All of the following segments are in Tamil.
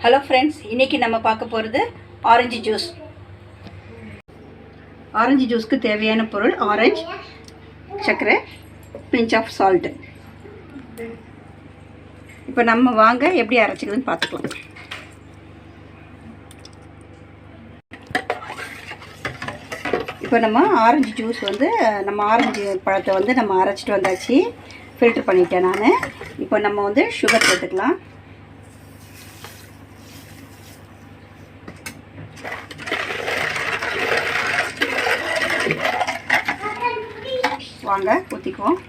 ஹலோ ஃப்ரெண்ட்ஸ், இன்றைக்கி நம்ம பார்க்க போகிறது ஆரஞ்சு ஜூஸ். ஆரஞ்சு ஜூஸ்க்கு தேவையான பொருள் ஆரஞ்சு, சர்க்கரை, பிஞ்ச் ஆஃப் சால்ட்டு. இப்போ நம்ம வாங்க எப்படி அரைச்சிக்கிறதுன்னு பார்த்துக்கலாம். இப்போ நம்ம ஆரஞ்சு ஜூஸ் நம்ம ஆரஞ்சு பழத்தை நம்ம அரைச்சிட்டு வந்தாச்சு. ஃபில்ட்ரு பண்ணிட்டேன் நான். இப்போ நம்ம சுகர் சேர்த்துக்கலாம். வாங்க ஊற்றிக்குவோம்.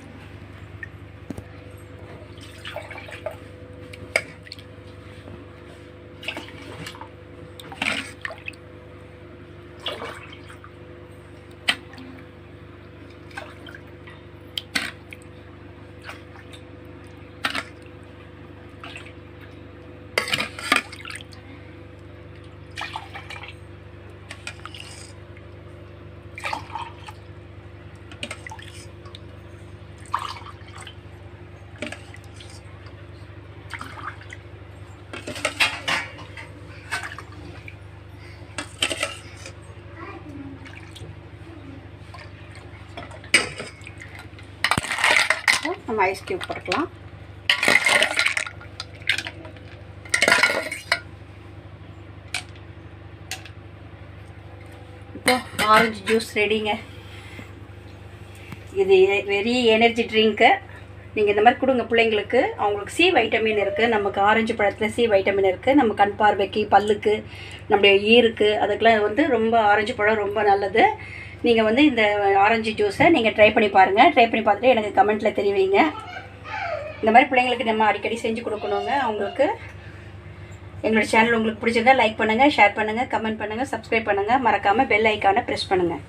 நம்ம ஐஸ் கியூப் போட்டுக்கலாம். இப்போ ஆரஞ்சு ஜூஸ் ரெடிங்க. இது வெரி எனர்ஜி ட்ரிங்க்கு. நீங்கள் இந்த மாதிரி கொடுங்க பிள்ளைங்களுக்கு. அவங்களுக்கு சி வைட்டமின் இருக்குது. நமக்கு ஆரஞ்சு பழத்தில் சி வைட்டமின் இருக்குது. நம்ம கண் பார்வைக்கு, பல்லுக்கு, நம்முடைய ஈருக்கு, அதுக்கெலாம் ரொம்ப ஆரஞ்சு பழம் ரொம்ப நல்லது. நீங்கள் இந்த ஆரஞ்சு ஜூஸை நீங்கள் ட்ரை பண்ணி பாருங்கள். ட்ரை பண்ணி பார்த்துட்டு எனக்கு கமெண்ட்டில் தெரிவிங்க. இந்த மாதிரி பிள்ளைங்களுக்கு நம்ம அடிக்கடி செஞ்சு கொடுக்கணுங்க. அவங்களுக்கு எங்களோட சேனல் உங்களுக்கு பிடிச்சிருந்தா லைக் பண்ணுங்கள், ஷேர் பண்ணுங்கள், கமெண்ட் பண்ணுங்கள், சப்ஸ்கிரைப் பண்ணுங்கள். மறக்காமல் பெல் ஐக்கானை ப்ரெஸ் பண்ணுங்கள்.